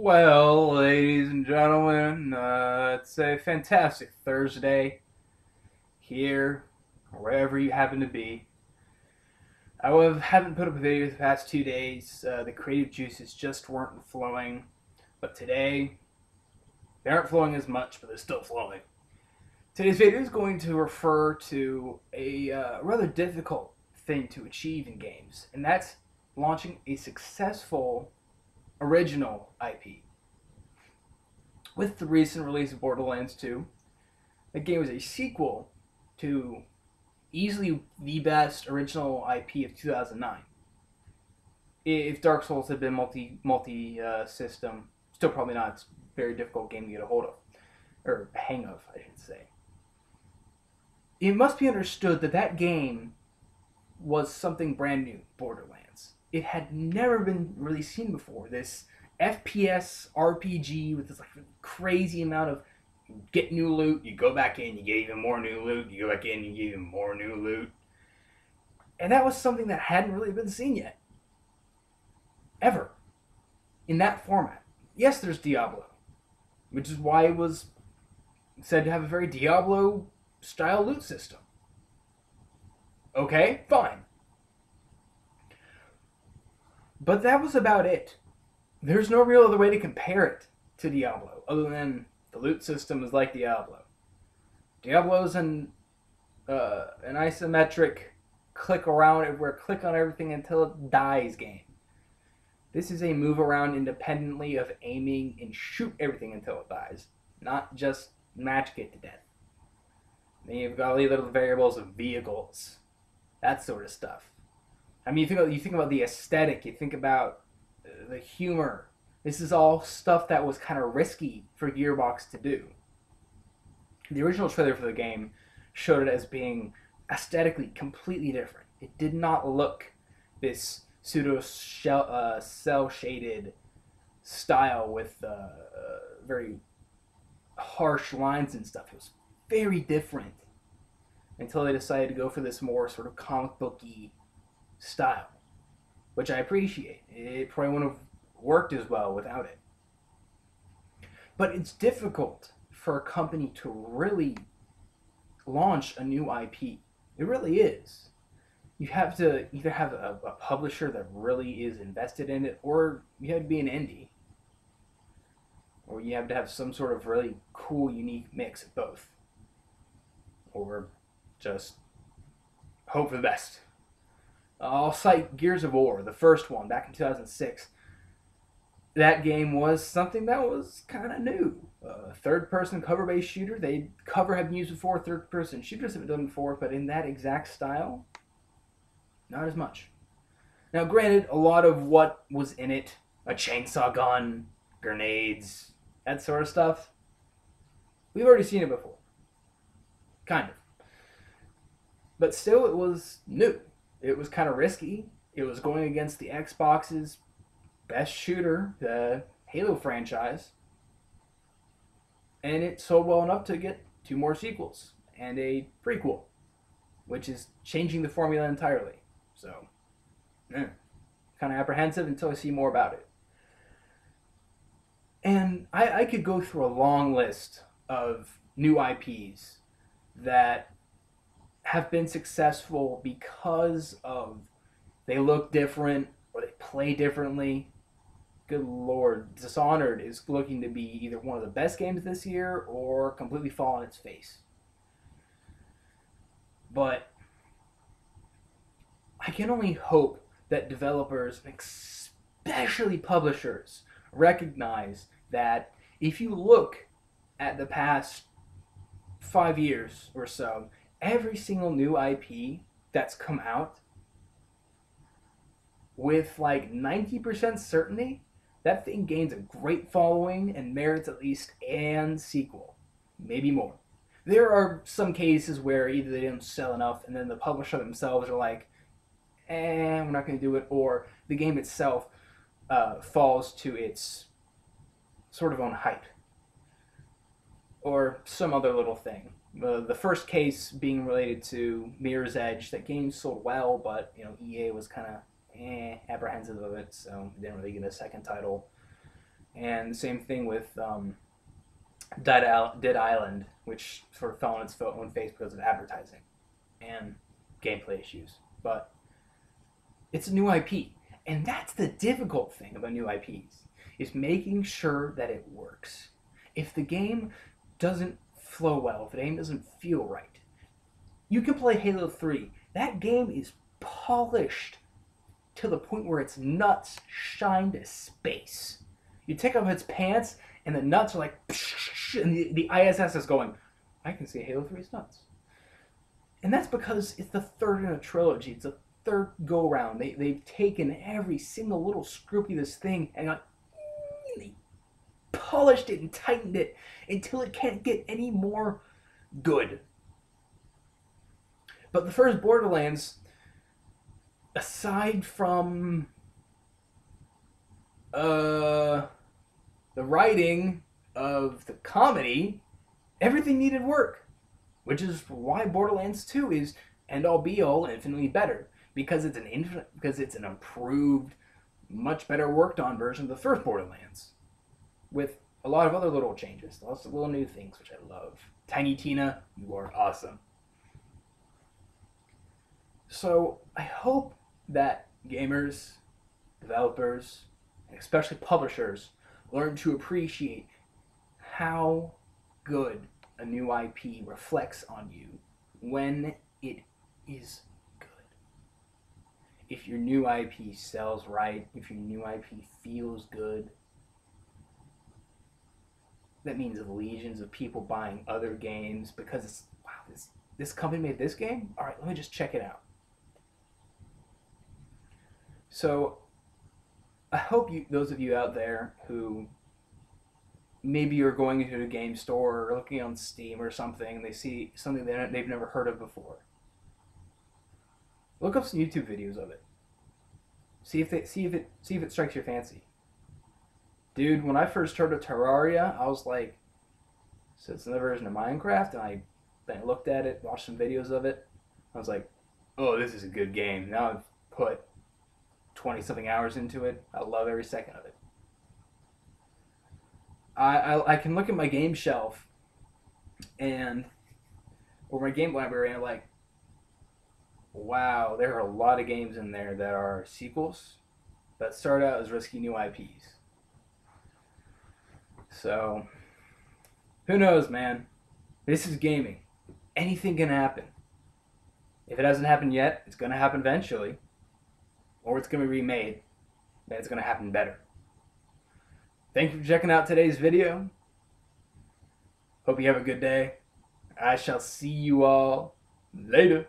Well, ladies and gentlemen, it's a fantastic Thursday here, or wherever you happen to be. Haven't put up a video the past 2 days. The creative juices just weren't flowing, but today they aren't flowing as much, but they're still flowing. Today's video is going to refer to a rather difficult thing to achieve in games, and that's launching a successful original IP. With the recent release of Borderlands 2, the game was a sequel to easily the best original IP of 2009. If Dark Souls had been multi system, still probably not. It's a very difficult game to get a hold of, or hang of, I should say. It must be understood that that game was something brand new. Borderlands. It had never been really seen before. This FPS RPG with this like crazy amount of get new loot, you go back in, you get even more new loot, you go back in, you get even more new loot. And that was something that hadn't really been seen yet. Ever. In that format. Yes, there's Diablo, which is why it was said to have a very Diablo style loot system. Okay, fine. But that was about it. There's no real other way to compare it to Diablo, other than the loot system is like Diablo. Diablo's an isometric click around everywhere, click on everything until it dies game. This is a move around independently of aiming and shoot everything until it dies, not just magic it to death. Then you've got all the little variables of vehicles, that sort of stuff. I mean, you think about the aesthetic, you think about the humor. This is all stuff that was kind of risky for Gearbox to do. The original trailer for the game showed it as being aesthetically completely different. It did not look this pseudo cell shaded style with very harsh lines and stuff. It was very different until they decided to go for this more sort of comic booky style, which I appreciate. It probably wouldn't have worked as well without it. But it's difficult for a company to really launch a new IP. It really is. You have to either have a publisher that really is invested in it, or you have to be an indie. Or you have to have some sort of really cool, unique mix of both. Or just hope for the best. I'll cite Gears of War, the first one, back in 2006. That game was something that was kind of new. Third-person cover-based shooter. Cover had been used before, third-person shooters have been done before, but in that exact style, not as much. Now, granted, a lot of what was in it, a chainsaw gun, grenades, that sort of stuff, we've already seen it before. Kind of. But still, it was new. It was kind of risky. It was going against the Xbox's best shooter, the Halo franchise. And it sold well enough to get 2 more sequels and a prequel, which is changing the formula entirely. So, kind of apprehensive until I see more about it. And I could go through a long list of new IPs that have been successful because of they look different or they play differently. Good lord, Dishonored is looking to be either one of the best games this year or completely fall on its face. But I can only hope that developers, especially publishers, recognize that if you look at the past 5 years or so, every single new IP that's come out, with like 90% certainty, that thing gains a great following and merits at least an sequel, maybe more. There are some cases where either they didn't sell enough and then the publisher themselves are like, we're not going to do it, or the game itself falls to its sort of own hype, or some other little thing. The first case being related to Mirror's Edge. That game sold well, but EA was kind of apprehensive of it, so they didn't really get a second title. And the same thing with Dead Island, which sort of fell on its own face because of advertising and gameplay issues. But it's a new IP, and that's the difficult thing about new IPs, is making sure that it works. If the game doesn't flow well, if the game doesn't feel right, you can play Halo 3. That game is polished to the point where its nuts shine to space. You take off its pants, and the nuts are like, and the ISS is going, I can see Halo 3's nuts. And that's because it's the third in a trilogy. It's a third go-round. They've taken every single little scrupulous thing and they polished it and tightened it until it can't get any more good. But the first Borderlands, aside from the writing of the comedy, everything needed work. Which is why Borderlands 2 is end-all be-all infinitely better. Because it's an improved, much better worked on version of the first Borderlands. With a lot of other little changes. Lots of little new things, which I love. Tiny Tina, you are awesome. So I hope that gamers, developers, and especially publishers learn to appreciate how good a new IP reflects on you when it is good. If your new IP sells right, if your new IP feels good, that means legions of people buying other games because it's, wow, this company made this game? All right, let me just check it out. So I hope those of you out there who maybe you're going into a game store or looking on Steam or something and they see something they've never heard of before, look up some YouTube videos of it. See if it strikes your fancy. Dude, when I first heard of Terraria, I was like, so it's another version of Minecraft, and then I looked at it, watched some videos of it. I was like, oh, this is a good game. Now I've put 20-something hours into it. I love every second of it. I can look at my game shelf or my game library, and I'm like, wow, there are a lot of games in there that are sequels that start out as risky new IPs. So, who knows, man? This is gaming. Anything can happen. If it hasn't happened yet, it's going to happen eventually. Or it's going to be remade. Then it's going to happen better. Thank you for checking out today's video. Hope you have a good day. I shall see you all later.